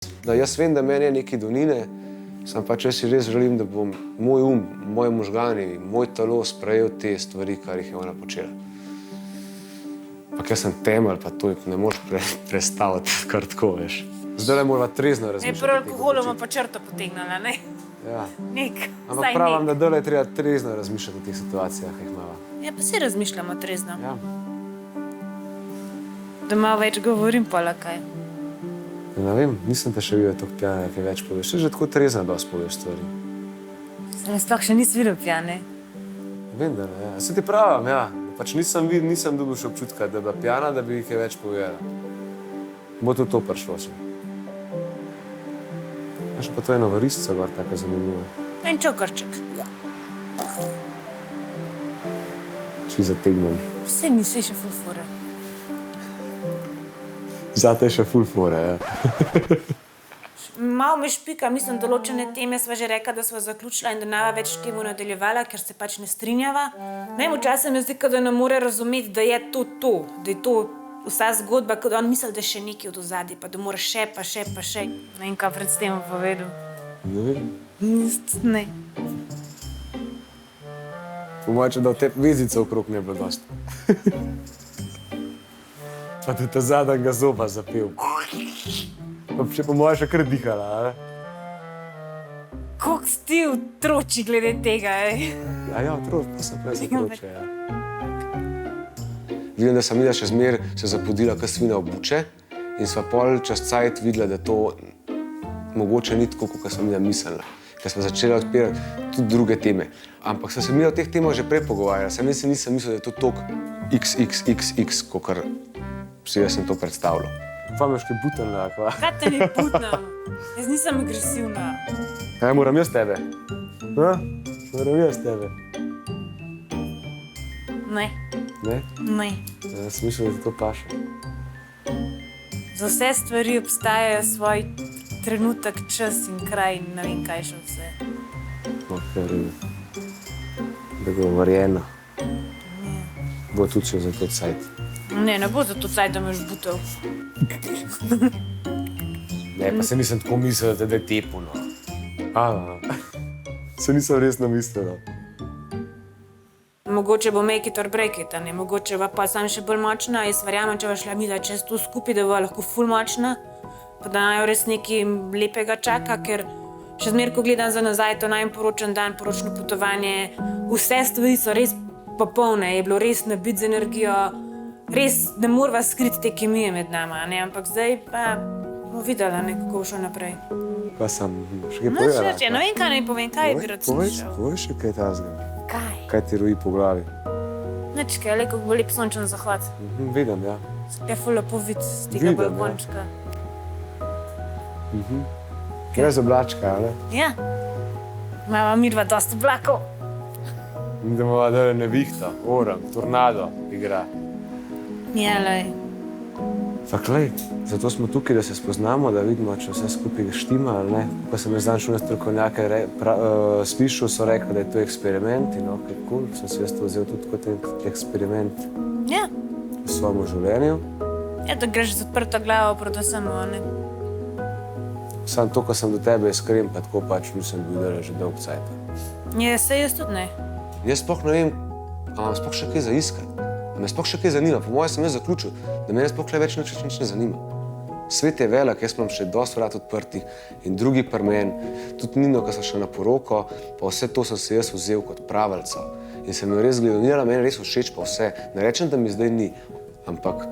Da jaz vem, da meni je nekaj donine, sam pač jaz si res želim, da bom moj moji možgani, moj telo sprejel te stvari, kar jih je ona počela. Pa jaz sem temelj, pa to ne moreš prestaviti kar tako, veš. Zdaj morava trezno razmišljati. Prvo alkoholu bomo pa črto potegnala, ne? Ja. Nek, Ampak pravim, da dole je treba trezno razmišljati o teh situacijah, ki jih imava. Ja, pa si razmišljamo trezno. Ja. Da malo več govorim, pola kaj. Ne vem, nisem te še videl tako pijane, kaj več poveš. Že tako trezno dosti poveš stvari. Se me sploh še nisi videl pijane. Vem, da ne, ja. Se ti pravim, ja. Pač nisem dobil še občutka, da bi pijana, da bi kaj več povedala. Bo tudi to prišlo še. Veš pa to je novoristica gor, tako zanimivo. En čokarček. Či zategnem. Vse nisi še ful fore. Zate je še ful fore, ja. Malo me špika, mislim, določene teme sva že rekla, da sva zaključila in da ne več temu nadaljevala, ker se pač ne strinjava. Ne vem, včasih mi zdi, da ne more razumeti, da je to, da je to vsa zgodba, kot on misli, da je še nekaj od ozadja, pa da mora še, pa še, pa še. Ne vem, kaj pred tem povedal. Ne vem. Ne. Po mojem, da v te vezice okrog ne bilo dosti. Pa da ta zadnjega zoba zapel. Pa še po mojem še kar dihala, ali? Koliko si ti otroči glede tega, Ja, otroč, pa sem prej otroče, ja. Vidim, da sem videla še zmer se zapodila kar svina obuče in sva pol čez cajt videla, da to mogoče ni tako, kot sem videla mislila. Ker sva začela odpirati tudi druge teme. Ampak sem se mi o teh temah že prej pogovarjala. Sam nisem mislila, da je to toliko XXXX, kakor si jaz sem to predstavljal. Pa me še butelna, kva. Kaj te mi putnam? Jaz nisem agresivna. Ja, moram jaz tebe. Ha? Moram jaz tebe. Ne. Ne? Ne. Jaz sem mislil, da ti to paše. Za vse stvari obstajajo svoj trenutek, čas in kraj in ne vem kaj še vse. Ker dogovorjeno. Bo tudi še za to cajt. Ne bo za to cajt, da me boš butel. Ne, pa se nisem tako mislila, da je tepu, no. Se nisem resno mislila. Mogoče bo make it or break it, a ne? Mogoče pa sam še bolj močna. Jaz verjamem, če bo šla midva čez to skupaj, da bo lahko ful močna. Pa da naj jo res nekaj lepega čaka, ker še zmer, ko gledam za nazaj, to najmanj poročen dan, poročno potovanje, vse stvari so res popolne, je bilo res nabit z energijo, res ne morava skriti te kemije med nama, ne? Ampak zdaj pa bomo videla, ne, kako bo šlo naprej. Pa sem še kaj povedala. Ne vem, kaj naj povem, kaj bi rad slišal. Povej še kaj tazga. Kaj? Kaj ti roji po glavi? Nič, kaj, le kako bo lep sončen zahod. Vidim, ja. Je ful lepo vid z tega balkončka. Gre za oblačka, ali? Ja. Imava midva dosti oblakov. Da bova dole nevihta, oran, tornado igra. Ja, lej. Fak, lej, zato smo tukaj, da se spoznamo, da vidimo, če vse skupaj štima ali ne. Ko sem jaz dan šel na strokovnjake slišal, so rekli, da je to eksperiment in ok, cool, sem si jaz to vzel tudi kot eksperiment Ja. v svojem življenju. Ja, da greš z odprto glavo, predvsem, ne. Samo to, ko sem do tebe iskren, pa tako pač nisem bil dole že dolg cajt. Ja, saj jaz tudi ne. Jaz sploh ne vem, a imam sploh še kaj za iskati. A me sploh še kaj zanima. Po mojem sem jaz zaključil, da me sploh več nič ne zanima. Svet je velik, jaz imam še dosti vrat odprtih in drugi pri meni. Tudi Nino, ko sem šel na poroko, pa vse to sem se jaz vzel kot pravico. In sem jo res gledal, Nina, meni res všeč pa vse. Ne rečem, da mi zdaj ni, ampak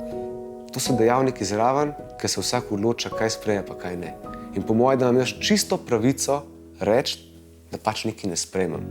to so dejavniki zraven, ker se vsak odloča, kaj sprejme pa kaj ne. In po mojem, da imam jaz čisto pravico reči, da pač nekaj ne sprejmem.